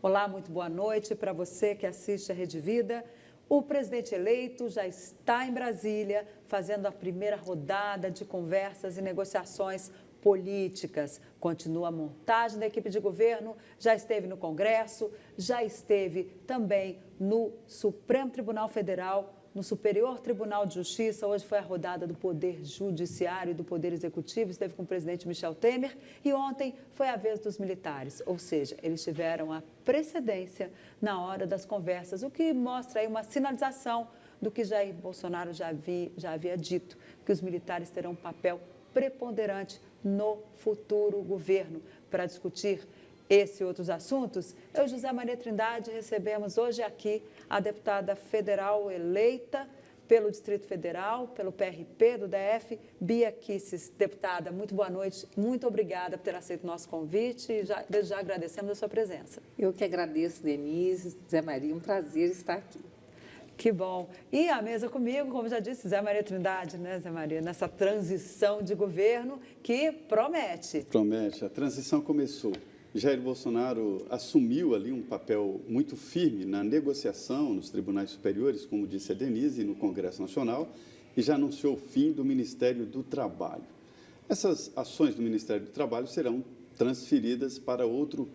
Olá, muito boa noite para você que assiste a Rede Vida. O presidente eleito já está em Brasília, fazendo a primeira rodada de conversas e negociações políticas. Continua a montagem da equipe de governo, já esteve no Congresso, já esteve também no Supremo Tribunal Federal, no Superior Tribunal de Justiça. Hoje foi a rodada do Poder Judiciário e do Poder Executivo, esteve com o presidente Michel Temer, e ontem foi a vez dos militares, ou seja, eles tiveram a precedência na hora das conversas, o que mostra aí uma sinalização do que Jair Bolsonaro já havia dito, que os militares terão um papel preponderante no futuro governo para discutir esse e outros assuntos. Eu, José Maria Trindade, recebemos hoje aqui a deputada federal eleita pelo Distrito Federal, pelo PRP do DF, Bia Kicis. Deputada, muito boa noite, muito obrigada por ter aceito o nosso convite e desde já agradecemos a sua presença. Eu que agradeço, Denise, Zé Maria, um prazer estar aqui. Que bom. E a mesa comigo, como já disse, Zé Maria Trindade, né, Zé Maria, nessa transição de governo que promete. Promete, a transição começou. Jair Bolsonaro assumiu ali um papel muito firme na negociação nos tribunais superiores, como disse a Denise, e no Congresso Nacional, e já anunciou o fim do Ministério do Trabalho. Essas ações do Ministério do Trabalho serão transferidas para outro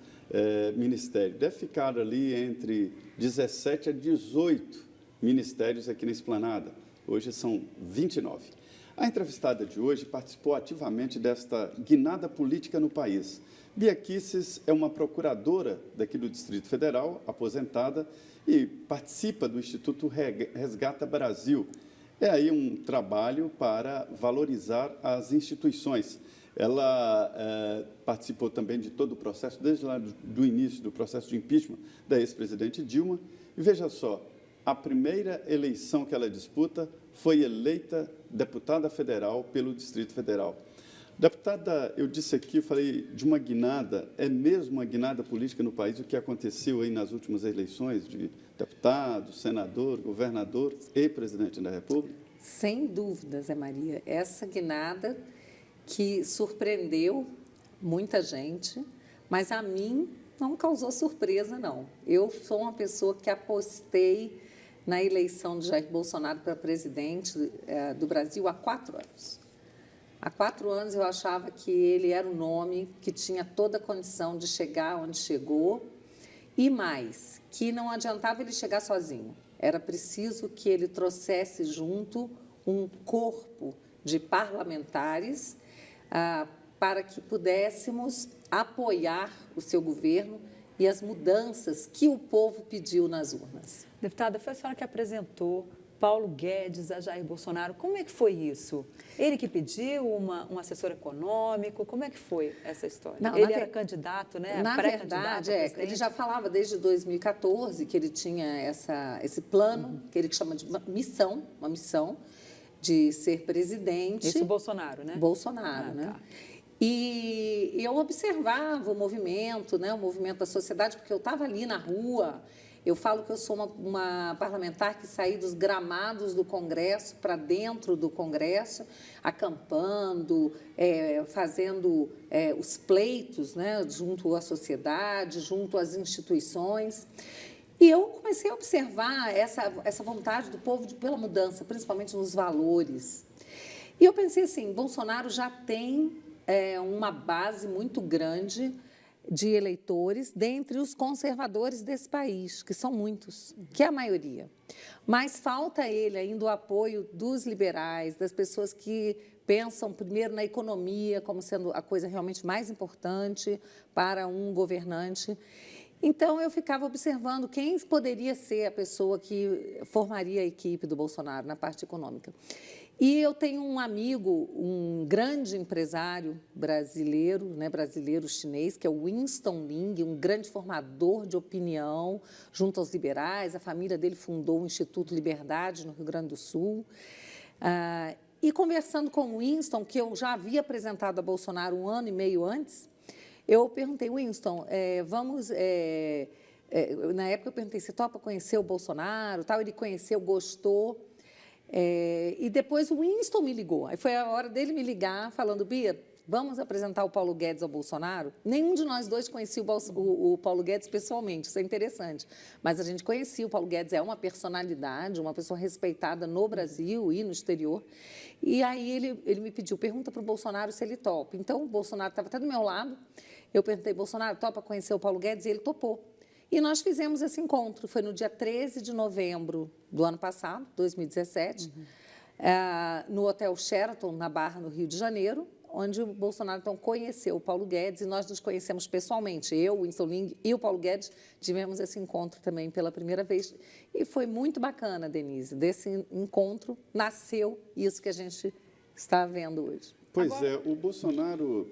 ministério. Deve ficar ali entre 17 a 18 ministérios aqui na Esplanada. Hoje são 29. A entrevistada de hoje participou ativamente desta guinada política no país. Bia Kicis é uma procuradora daqui do Distrito Federal, aposentada, e participa do Instituto Resgata Brasil. É aí um trabalho para valorizar as instituições. Ela participou também de todo o processo, desde lá do início do processo de impeachment da ex-presidente Dilma. E veja só, a primeira eleição que ela disputa foi eleita deputada federal pelo Distrito Federal. Deputada, eu disse aqui, eu falei de uma guinada, é mesmo uma guinada política no país, o que aconteceu aí nas últimas eleições de deputado, senador, governador e presidente da República? Sem dúvida, Zé Maria, essa guinada que surpreendeu muita gente, mas a mim não causou surpresa, não. Eu sou uma pessoa que apostei na eleição de Jair Bolsonaro para presidente do Brasil há 4 anos. Há 4 anos eu achava que ele era um nome que tinha toda a condição de chegar onde chegou e mais, que não adiantava ele chegar sozinho. Era preciso que ele trouxesse junto um corpo de parlamentares para que pudéssemos apoiar o seu governo e as mudanças que o povo pediu nas urnas. Deputada, foi a senhora que apresentou Paulo Guedes a Jair Bolsonaro. Como é que foi isso? Ele que pediu um assessor econômico? Como é que foi essa história? Não, ele era candidato, né? Na verdade, ele já falava desde 2014 que ele tinha esse plano, que ele chama de uma missão de ser presidente. Isso, Bolsonaro, né? Bolsonaro, né? Tá. E eu observava o movimento da sociedade, porque eu estava ali na rua. Eu falo que eu sou uma parlamentar que saí dos gramados do Congresso para dentro do Congresso, acampando, fazendo os pleitos, né, junto à sociedade, junto às instituições. E eu comecei a observar essa vontade do povo pela mudança, principalmente nos valores. E eu pensei assim, Bolsonaro já tem uma base muito grande de eleitores dentre os conservadores desse país, que são muitos, que é a maioria. Mas falta ele ainda o apoio dos liberais, das pessoas que pensam primeiro na economia como sendo a coisa realmente mais importante para um governante. Então, eu ficava observando quem poderia ser a pessoa que formaria a equipe do Bolsonaro na parte econômica. E eu tenho um amigo, um grande empresário brasileiro, né, brasileiro-chinês, que é o Winston Ling, um grande formador de opinião junto aos liberais. A família dele fundou o Instituto Liberdade, no Rio Grande do Sul. E conversando com o Winston, que eu já havia apresentado a Bolsonaro 1 ano e meio antes, eu perguntei, Winston, na época eu perguntei, você topa conhecer o Bolsonaro? Tal? Ele conheceu, gostou. E depois o Winston me ligou. Aí foi a hora dele me ligar, falando, Bia, vamos apresentar o Paulo Guedes ao Bolsonaro. Nenhum de nós dois conhecia o Paulo Guedes pessoalmente, isso é interessante. Mas a gente conhecia, o Paulo Guedes é uma personalidade, uma pessoa respeitada no Brasil e no exterior. E aí ele me pediu, pergunta para o Bolsonaro se ele topa. Então, o Bolsonaro estava até do meu lado, eu perguntei, Bolsonaro, topa conhecer o Paulo Guedes? E ele topou. E nós fizemos esse encontro, foi no dia 13 de novembro do ano passado, 2017, no Hotel Sheraton, na Barra, no Rio de Janeiro, onde o Bolsonaro, então, conheceu o Paulo Guedes e nós nos conhecemos pessoalmente. Eu, o Winston Ling e o Paulo Guedes tivemos esse encontro também pela primeira vez. E foi muito bacana, Denise. Desse encontro nasceu isso que a gente está vendo hoje. Pois é, o Bolsonaro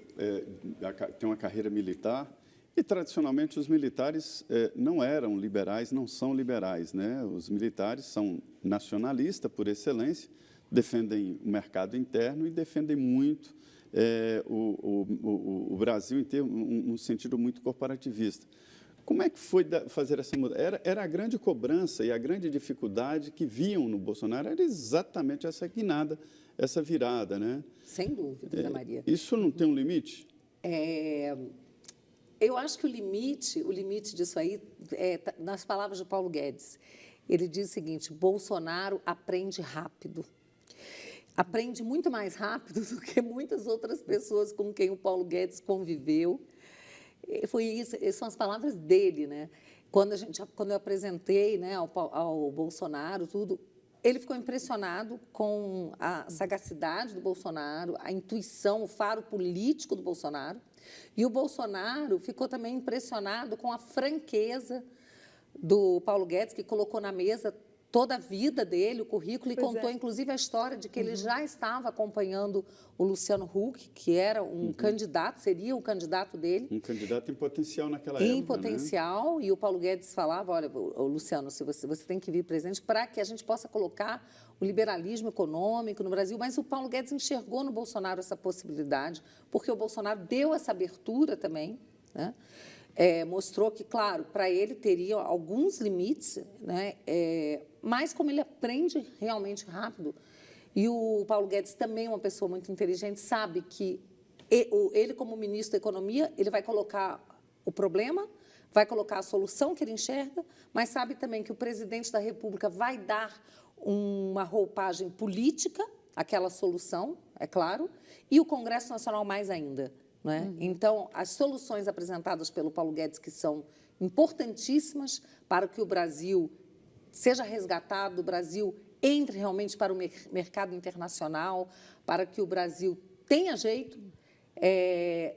tem uma carreira militar e, tradicionalmente, os militares não eram liberais, não são liberais, né? Os militares são nacionalistas por excelência, defendem o mercado interno e defendem muito o Brasil em um sentido muito corporativista. Como é que foi fazer essa mudança? Era a grande cobrança e a grande dificuldade que viam no Bolsonaro, era exatamente essa guinada, essa virada, né? Sem dúvida, Ana Maria. Isso não tem um limite? Eu acho que o limite disso aí tá nas palavras de Paulo Guedes. Ele diz o seguinte, Bolsonaro aprende rápido. Aprende muito mais rápido do que muitas outras pessoas com quem o Paulo Guedes conviveu. Foi isso, essas são as palavras dele, né? Quando eu apresentei, né, ao Bolsonaro, tudo, ele ficou impressionado com a sagacidade do Bolsonaro, a intuição, o faro político do Bolsonaro. E o Bolsonaro ficou também impressionado com a franqueza do Paulo Guedes, que colocou na mesa toda a vida dele, o currículo, e contou, inclusive, a história de que ele já estava acompanhando o Luciano Huck, que era um candidato, seria o candidato dele. Um candidato em potencial naquela época, em potencial, né? E o Paulo Guedes falava, olha, Luciano, você tem que vir presente para que a gente possa colocar o liberalismo econômico no Brasil, mas o Paulo Guedes enxergou no Bolsonaro essa possibilidade, porque o Bolsonaro deu essa abertura também, né? Mostrou que, claro, para ele teria alguns limites, né? Mas como ele aprende realmente rápido, e o Paulo Guedes também é uma pessoa muito inteligente, sabe que ele, como ministro da Economia, ele vai colocar o problema, vai colocar a solução que ele enxerga, mas sabe também que o presidente da República vai dar uma roupagem política àquela solução, é claro, e o Congresso Nacional mais ainda. Né? Então, as soluções apresentadas pelo Paulo Guedes, que são importantíssimas para que o Brasil seja resgatado, o Brasil entre realmente para o mercado internacional, para que o Brasil tenha jeito,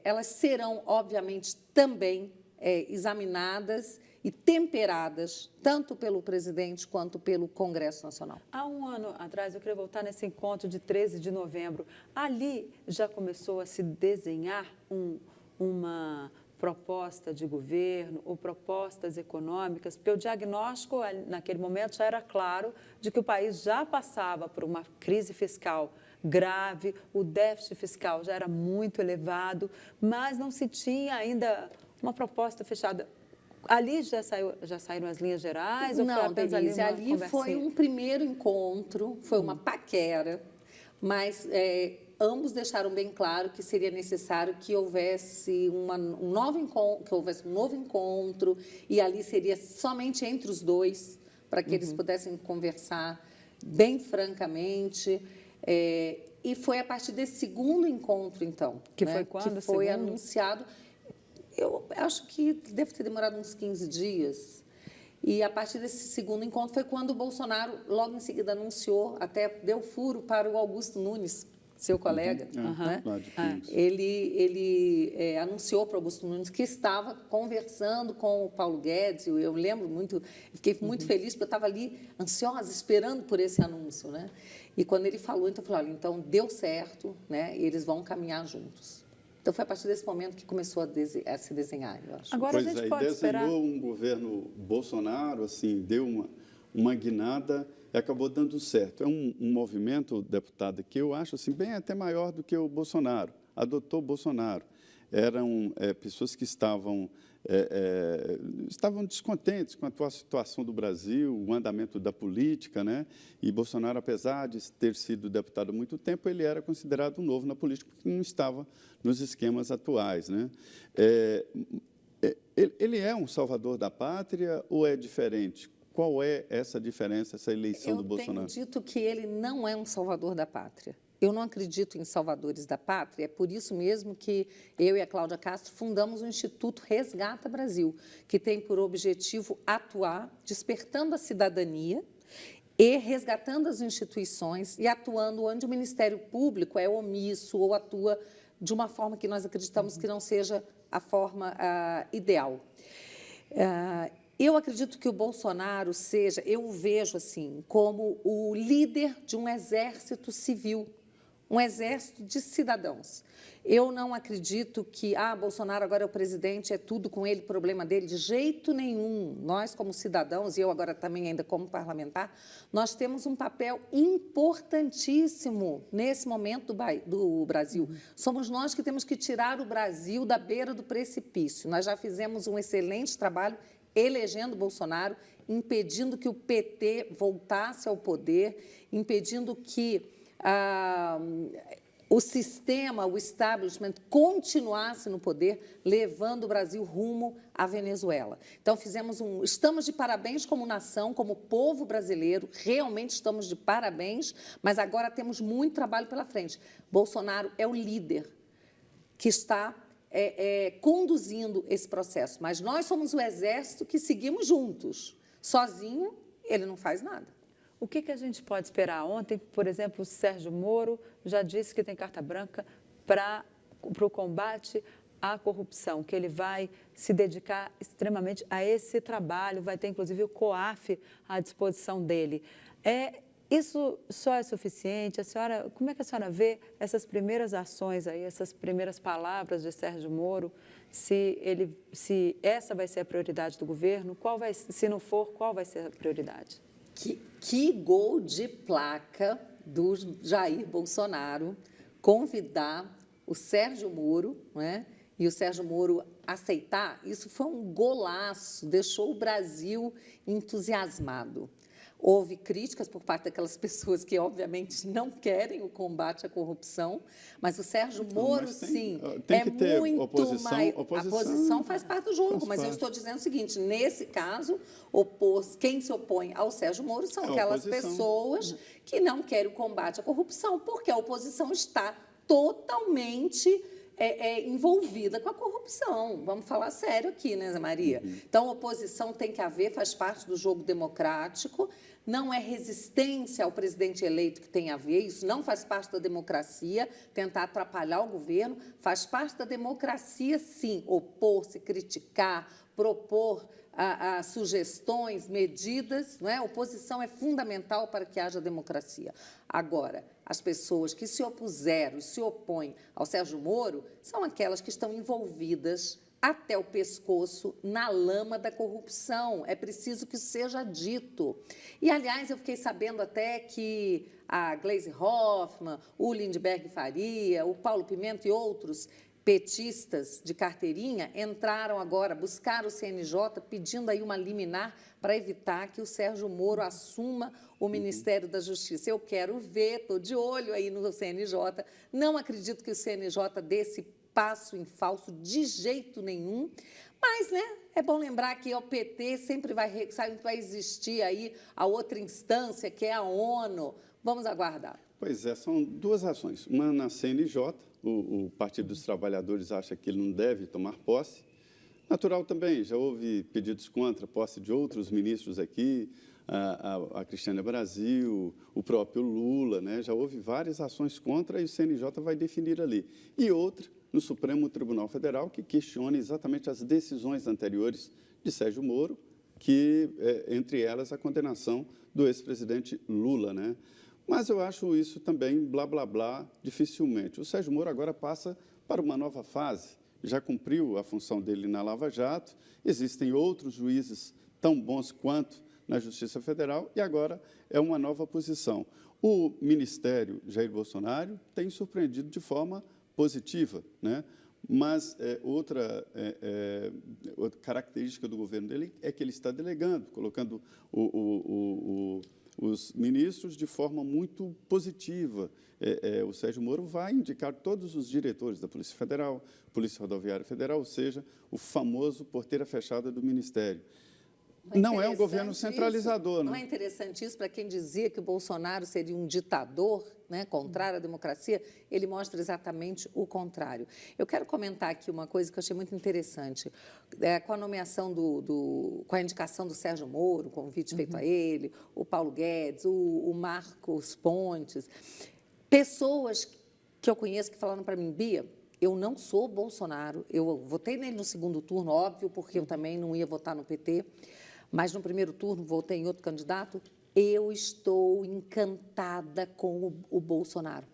elas serão, obviamente, também examinadas e temperadas, tanto pelo presidente quanto pelo Congresso Nacional. Há um ano atrás, eu queria voltar nesse encontro de 13 de novembro. Ali já começou a se desenhar uma proposta de governo ou propostas econômicas, porque o diagnóstico, naquele momento, já era claro de que o país já passava por uma crise fiscal grave, o déficit fiscal já era muito elevado, mas não se tinha ainda uma proposta fechada. Ali já saíram as linhas gerais? Não, ou foi apenas Denise, ali conversinha? foi um primeiro encontro, foi uma paquera, mas ambos deixaram bem claro que seria necessário que houvesse um novo encontro, e ali seria somente entre os dois, para que eles pudessem conversar bem francamente. E foi a partir desse segundo encontro, então, que foi quando? Que foi anunciado. Eu acho que deve ter demorado uns 15 dias. E a partir desse segundo encontro foi quando o Bolsonaro, logo em seguida, anunciou, até deu furo para o Augusto Nunes, seu colega. Né? Ele anunciou para o Augusto Nunes que estava conversando com o Paulo Guedes. Eu lembro muito, fiquei muito feliz, porque eu estava ali ansiosa, esperando por esse anúncio. Né? E quando ele falou, então eu falei, olha, então deu certo, né? E eles vão caminhar juntos. Então, foi a partir desse momento que começou a se desenhar, eu acho. Agora, a gente pode esperar... desenhou um governo Bolsonaro, assim, deu uma guinada e acabou dando certo. É um movimento, deputada, que eu acho assim, bem até maior do que o Bolsonaro, adotou o Bolsonaro. eram pessoas que estavam descontentes com a atual situação do Brasil, o andamento da política, né? E Bolsonaro, apesar de ter sido deputado há muito tempo, ele era considerado novo na política, porque não estava nos esquemas atuais, né? Ele é um salvador da pátria ou é diferente? Qual é essa diferença, essa eleição do Bolsonaro? Eu tenho dito que ele não é um salvador da pátria. Eu não acredito em salvadores da pátria, é por isso mesmo que eu e a Cláudia Castro fundamos o Instituto Resgata Brasil, que tem por objetivo atuar despertando a cidadania e resgatando as instituições e atuando onde o Ministério Público é omisso ou atua de uma forma que nós acreditamos que não seja a forma ideal. Eu acredito que o Bolsonaro seja, eu o vejo assim, como o líder de um exército civil, um exército de cidadãos. Eu não acredito que, Bolsonaro agora é o presidente, é tudo com ele, problema dele, de jeito nenhum. Nós, como cidadãos, e eu agora também ainda como parlamentar, nós temos um papel importantíssimo nesse momento do Brasil. Somos nós que temos que tirar o Brasil da beira do precipício. Nós já fizemos um excelente trabalho elegendo Bolsonaro, impedindo que o PT voltasse ao poder, impedindo que o sistema, o establishment, continuasse no poder, levando o Brasil rumo à Venezuela. Então, estamos de parabéns como nação, como povo brasileiro, realmente estamos de parabéns, mas agora temos muito trabalho pela frente. Bolsonaro é o líder que está conduzindo esse processo, mas nós somos o exército que seguimos juntos. Sozinho, ele não faz nada. O que a gente pode esperar? Ontem, por exemplo, o Sérgio Moro já disse que tem carta branca para o combate à corrupção, que ele vai se dedicar extremamente a esse trabalho, vai ter, inclusive, o COAF à disposição dele. Isso só é suficiente? Como é que a senhora vê essas primeiras ações aí, essas primeiras palavras de Sérgio Moro? Se essa vai ser a prioridade do governo, se não for, qual vai ser a prioridade? Que gol de placa do Jair Bolsonaro convidar o Sérgio Moro, né? E o Sérgio Moro aceitar, isso foi um golaço, deixou o Brasil entusiasmado. Houve críticas por parte daquelas pessoas que, obviamente, não querem o combate à corrupção, mas o Sérgio Moro, tem que ter muito oposição, mais... A oposição faz parte do jogo, mas eu estou dizendo o seguinte, nesse caso, quem se opõe ao Sérgio Moro são aquelas pessoas que não querem o combate à corrupção, porque a oposição está totalmente envolvida com a corrupção. Vamos falar sério aqui, né, Zé Maria? Então, oposição tem que haver, faz parte do jogo democrático, não é resistência ao presidente eleito que tem a ver, isso não faz parte da democracia, tentar atrapalhar o governo, faz parte da democracia, sim, opor-se, criticar, propor sugestões, medidas, não é? A oposição é fundamental para que haja democracia. Agora, as pessoas que se opuseram, se opõem ao Sérgio Moro, são aquelas que estão envolvidas até o pescoço na lama da corrupção. É preciso que isso seja dito. E, aliás, eu fiquei sabendo até que a Gleisi Hoffmann, o Lindbergh Faria, o Paulo Pimenta e outros petistas de carteirinha entraram agora, buscaram o CNJ, pedindo aí uma liminar para evitar que o Sérgio Moro assuma o Ministério da Justiça. Eu quero ver, estou de olho aí no CNJ, não acredito que o CNJ dê esse passo em falso de jeito nenhum, mas, né, é bom lembrar que o PT sempre vai existir aí a outra instância, que é a ONU. Vamos aguardar. Pois é, são duas ações. Uma na CNJ, o Partido dos Trabalhadores acha que ele não deve tomar posse. Natural também, já houve pedidos contra a posse de outros ministros aqui, a Cristiane Brasil, o próprio Lula, né? Já houve várias ações contra e o CNJ vai definir ali. E outra no Supremo Tribunal Federal, que questiona exatamente as decisões anteriores de Sérgio Moro, que, entre elas, a condenação do ex-presidente Lula, né? Mas eu acho isso também blá, blá, blá, dificilmente. O Sérgio Moro agora passa para uma nova fase, já cumpriu a função dele na Lava Jato, existem outros juízes tão bons quanto na Justiça Federal e agora é uma nova posição. O ministério Jair Bolsonaro tem surpreendido de forma positiva, né? Mas outra característica do governo dele é que ele está delegando, colocando os ministros de forma muito positiva. O Sérgio Moro vai indicar todos os diretores da Polícia Federal, Polícia Rodoviária Federal, ou seja, o famoso porteira fechada do Ministério. Não é um governo centralizador. Não é interessante isso para quem dizia que o Bolsonaro seria um ditador, né, contrário à democracia? Ele mostra exatamente o contrário. Eu quero comentar aqui uma coisa que eu achei muito interessante. Com a nomeação com a indicação do Sérgio Moro, o convite feito a ele, o Paulo Guedes, o Marcos Pontes, pessoas que eu conheço que falaram para mim, Bia, eu não sou Bolsonaro, eu votei nele no segundo turno, óbvio, porque eu também não ia votar no PT, mas no primeiro turno votei em outro candidato, eu estou encantada com o Bolsonaro.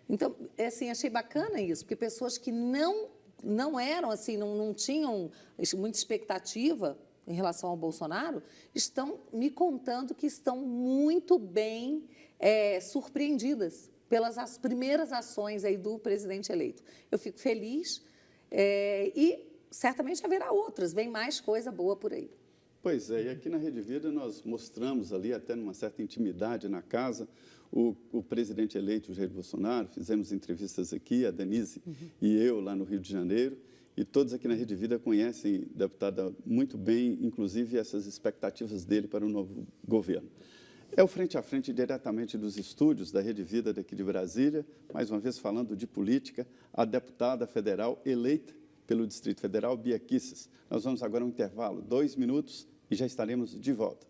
Então, assim, achei bacana isso, porque pessoas que não eram, assim, não tinham muita expectativa em relação ao Bolsonaro, estão me contando que estão muito bem surpreendidas pelas primeiras ações aí do presidente eleito. Eu fico feliz e certamente haverá outras, vem mais coisa boa por aí. Pois é, e aqui na Rede Vida nós mostramos ali, até numa certa intimidade na casa, o presidente eleito Jair Bolsonaro, fizemos entrevistas aqui, a Denise e eu lá no Rio de Janeiro, e todos aqui na Rede Vida conhecem, deputada, muito bem, inclusive essas expectativas dele para o novo governo. É o Frente a Frente diretamente dos estúdios da Rede Vida daqui de Brasília, mais uma vez falando de política, a deputada federal eleita pelo Distrito Federal, Bia Kicis. Nós vamos agora a um intervalo, 2 minutos, e já estaremos de volta.